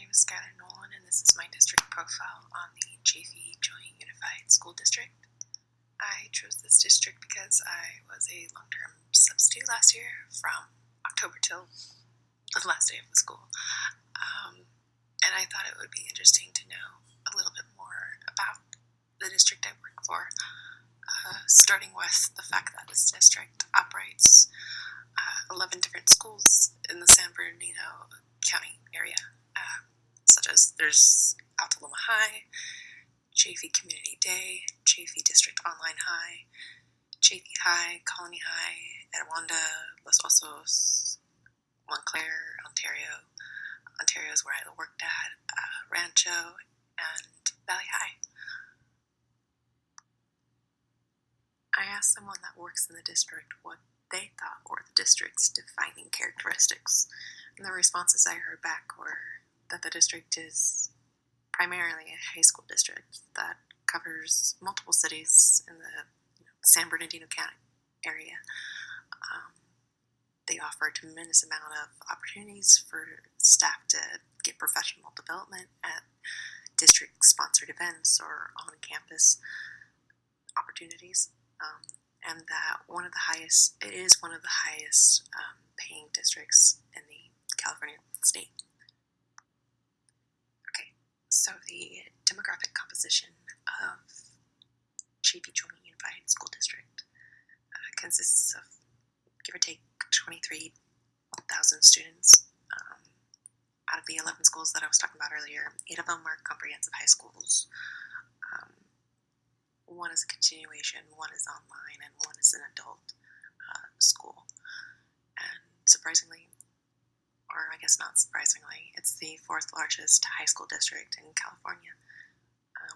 name is Skylar Nolan, and this is my district profile on the JV Joint Unified School District. I chose this district because I was a long-term substitute last year from October till the last day of the school. And I thought it would be interesting to know a little bit more about the district I work for, starting with the fact that this district operates 11 different schools in the San Bernardino County area, such as there's Altaloma High, JV Community Day, JV District Online High, JV High, Colony High, Etiwanda, Los Osos, Montclair, Ontario. Ontario is where I worked at, Rancho, and Valley High. I asked someone that works in the district what they thought were the district's defining characteristics, and the responses I heard back were that the district is primarily a high school district that covers multiple cities in the San Bernardino County area. They offer a tremendous amount of opportunities for staff to get professional development at district-sponsored events or on-campus opportunities, and that it is one of the highest paying districts in the California state. Okay, so the demographic composition of JV Joint Unified School District consists of, give or take, 23,000 students. Out of the 11 schools that I was talking about earlier, 8 of them are comprehensive high schools. One is a continuation, one is online, and one is an adult school. And surprisingly, or I guess not surprisingly, it's the 4th largest high school district in California.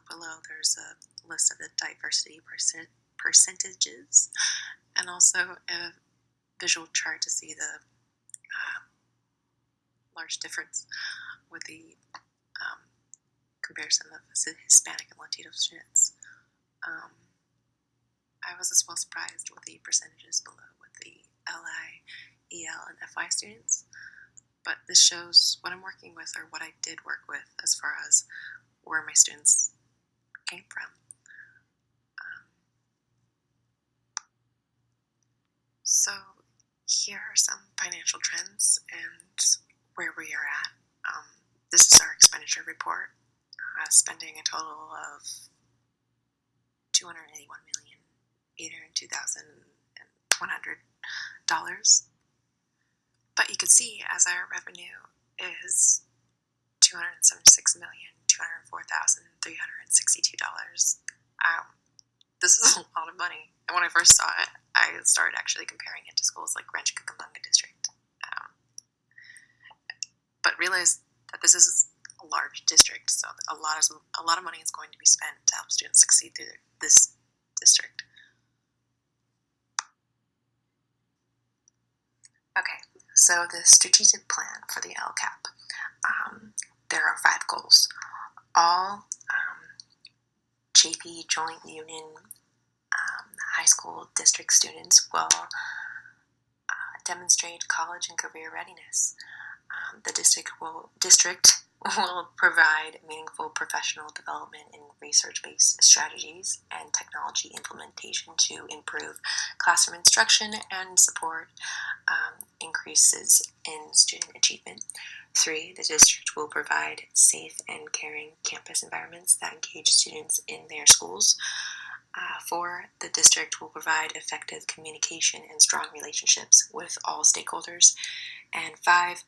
Below, there's a list of the diversity percentages, and also a visual chart to see the large difference with the comparison of Hispanic and Latino students. I was as well surprised with the percentages below with the LI, EL, and FI students, but this shows what I'm working with, or what I did work with, as far as where my students came from. So here are some financial trends and where we are at. This is our expenditure report, spending a total of $281,802,100. But you can see as our revenue is $276,204,362. This is a lot of money. And when I first saw it, I started actually comparing it to schools like Rancho Cucamonga District. But realized that this is a large district, so a lot of money is going to be spent to help students succeed through this district. Okay, so the strategic plan for the LCAP. There are 5 goals. All JV Joint Union high school district students will demonstrate college and career readiness. The district will provide meaningful professional development in research-based strategies and technology implementation to improve classroom instruction and support increases in student achievement. 3, the district will provide safe and caring campus environments that engage students in their schools. 4, the district will provide effective communication and strong relationships with all stakeholders. And 5,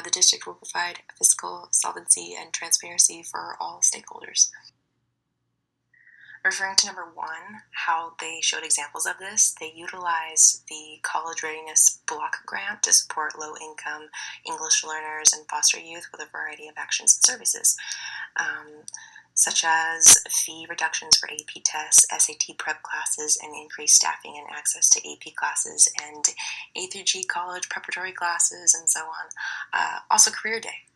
the district will provide fiscal solvency and transparency for all stakeholders. Referring to number 1, how they showed examples of this, they utilize the College Readiness Block Grant to support low-income English learners and foster youth with a variety of actions and services, such as fee reductions for AP tests, SAT prep classes, and increased staffing and access to AP classes and A through G college preparatory classes, and so on. Also Career Day.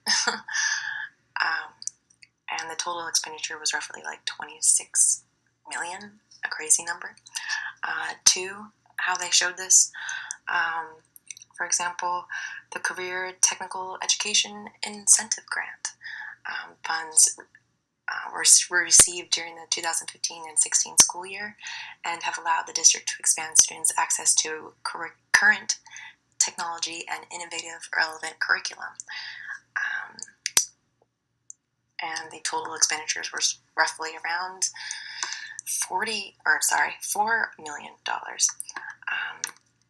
And the total expenditure was roughly like $26 million, a crazy number. 2, how they showed this. For example, the Career Technical Education Incentive Grant. Funds were received during the 2015 and 16 school year and have allowed the district to expand students' access to current technology and innovative, relevant curriculum. And the total expenditures were roughly around $4 million.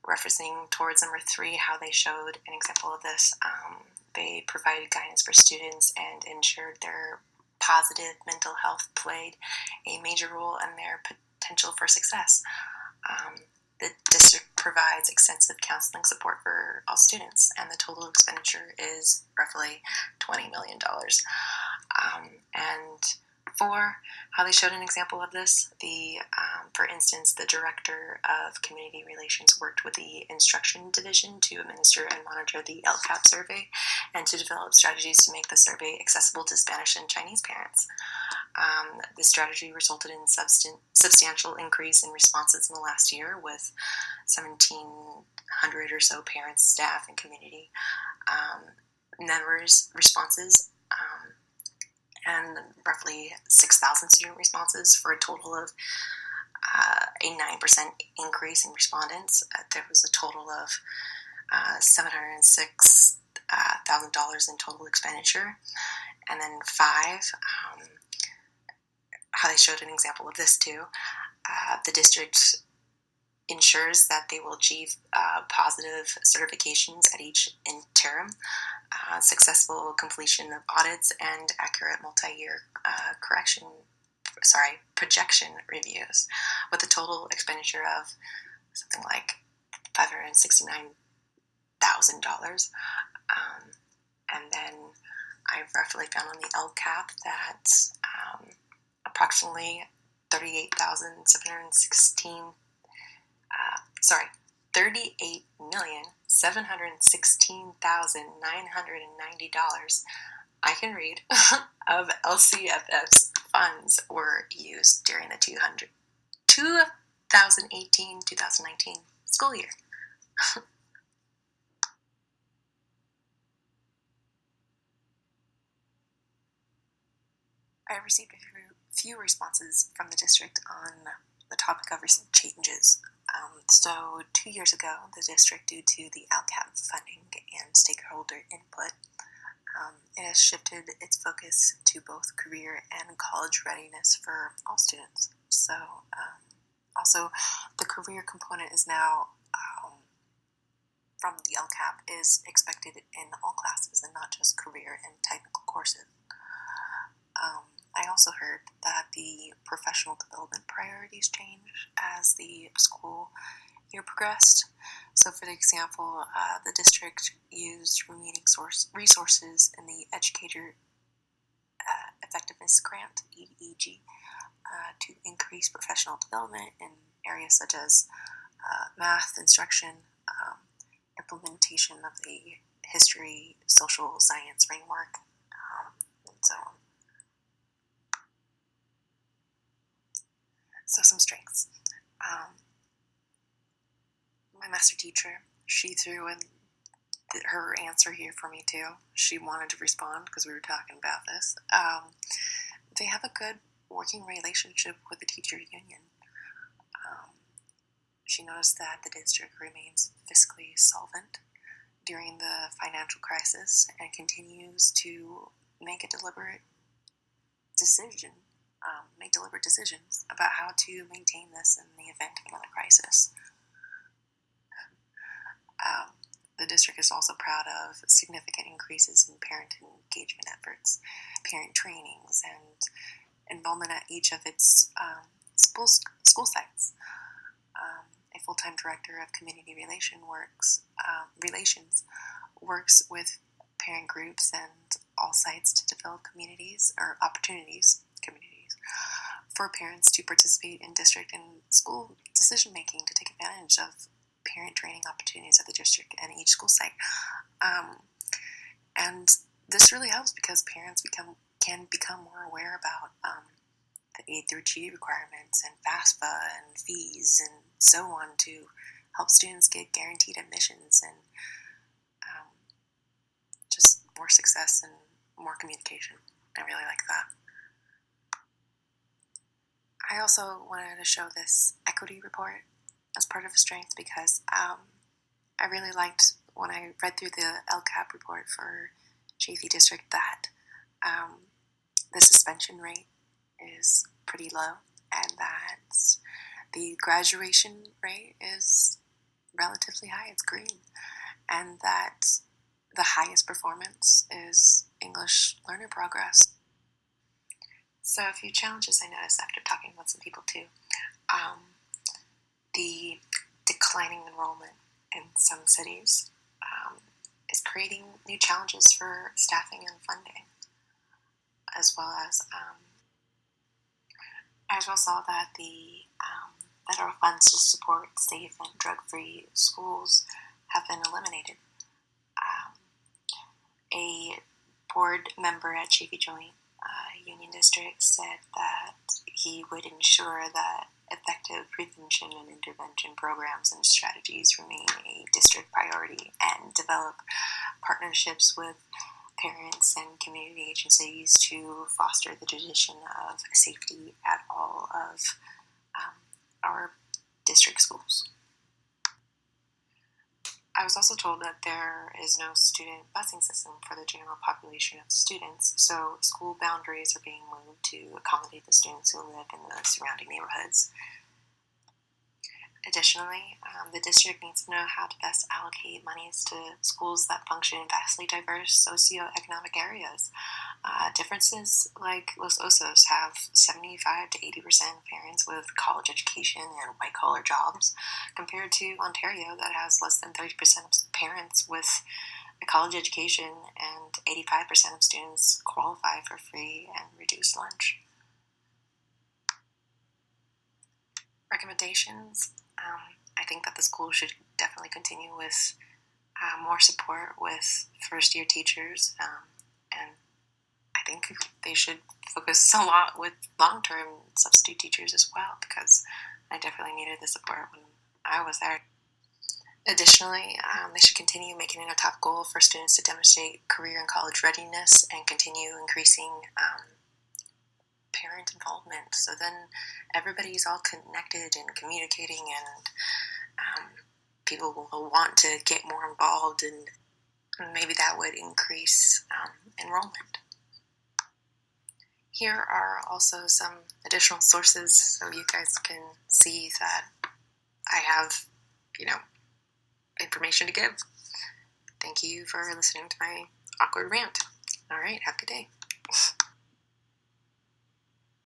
Referencing towards number 3, how they showed an example of this. They provided guidance for students and ensured their positive mental health played a major role in their potential for success. The district provides extensive counseling support for all students, and the total expenditure is roughly $20 million. And 4, how they showed an example of this. For instance, the director of community relations worked with the instruction division to administer and monitor the LCAP survey and to develop strategies to make the survey accessible to Spanish and Chinese parents. This strategy resulted in substantial increase in responses in the last year, with 1,700 or so parents, staff, and community members' responses, and roughly 6,000 student responses, for a total of a 9% increase in respondents. There was a total of $706,000 in total expenditure. And then 5, how they showed an example of this too. The district ensures that they will achieve positive certifications at each interim, successful completion of audits, and accurate multi-year projection reviews, with a total expenditure of something like $569,000. And then I roughly found on the LCAP that approximately 38,716,990, I can read, of LCFF's funds were used during the 2018-2019 school year. I received a few responses from the district on the topic of recent changes. So 2 years ago, the district, due to the LCAP funding and stakeholder input, it has shifted its focus to both career and college readiness for all students. So also the career component is now from the LCAP is expected in all classes and not just career and technical courses. I also heard that the professional development priorities changed as the school year progressed. So, for example, the district used remaining resources in the Educator Effectiveness Grant, EEG, to increase professional development in areas such as math instruction, implementation of the history, social science framework, and so on. So some strengths. My master teacher, she threw in her answer here for me too. She wanted to respond because we were talking about this. They have a good working relationship with the teacher union. She noticed that the district remains fiscally solvent during the financial crisis and continues to make deliberate decisions about how to maintain this in the event of another crisis. The district is also proud of significant increases in parent engagement efforts, parent trainings, and involvement at each of its school sites. A full-time director of community relations works with parent groups and all sites to develop communities for parents to participate in district and school decision making, to take advantage of parent training opportunities at the district and each school site. And this really helps because parents can become more aware about the A through G requirements and FAFSA and fees and so on, to help students get guaranteed admissions and just more success and more communication. I really like that. I also wanted to show this equity report as part of a strength because I really liked when I read through the LCAP report for JV District that the suspension rate is pretty low and that the graduation rate is relatively high, it's green, and that the highest performance is English learner progress. So a few challenges I noticed after talking with some people too. The declining enrollment in some cities is creating new challenges for staffing and funding, as well as I as well saw that the federal funds to support safe and drug-free schools have been eliminated. Um, a board member at JV Joint Union District said that he would ensure that effective prevention and intervention programs and strategies remain a district priority and develop partnerships with parents and community agencies to foster the tradition of safety at all of our district schools. I was also told that there is no student busing system for the general population of students, so school boundaries are being moved to accommodate the students who live in the surrounding neighborhoods. Additionally, the district needs to know how to best allocate monies to schools that function in vastly diverse socioeconomic areas. Differences like Los Osos have 75 to 80% of parents with college education and white-collar jobs, compared to Ontario that has less than 30% of parents with a college education and 85% of students qualify for free and reduced lunch. Recommendations. I think that the school should definitely continue with more support with first-year teachers, and I think they should focus a lot with long-term substitute teachers as well, because I definitely needed the support when I was there. Additionally, they should continue making it a top goal for students to demonstrate career and college readiness and continue increasing parent involvement, so then everybody's all connected and communicating, and people will want to get more involved, and maybe that would increase enrollment. Here are also some additional sources so you guys can see that I have, information to give. Thank you for listening to my awkward rant. All right, have a good day.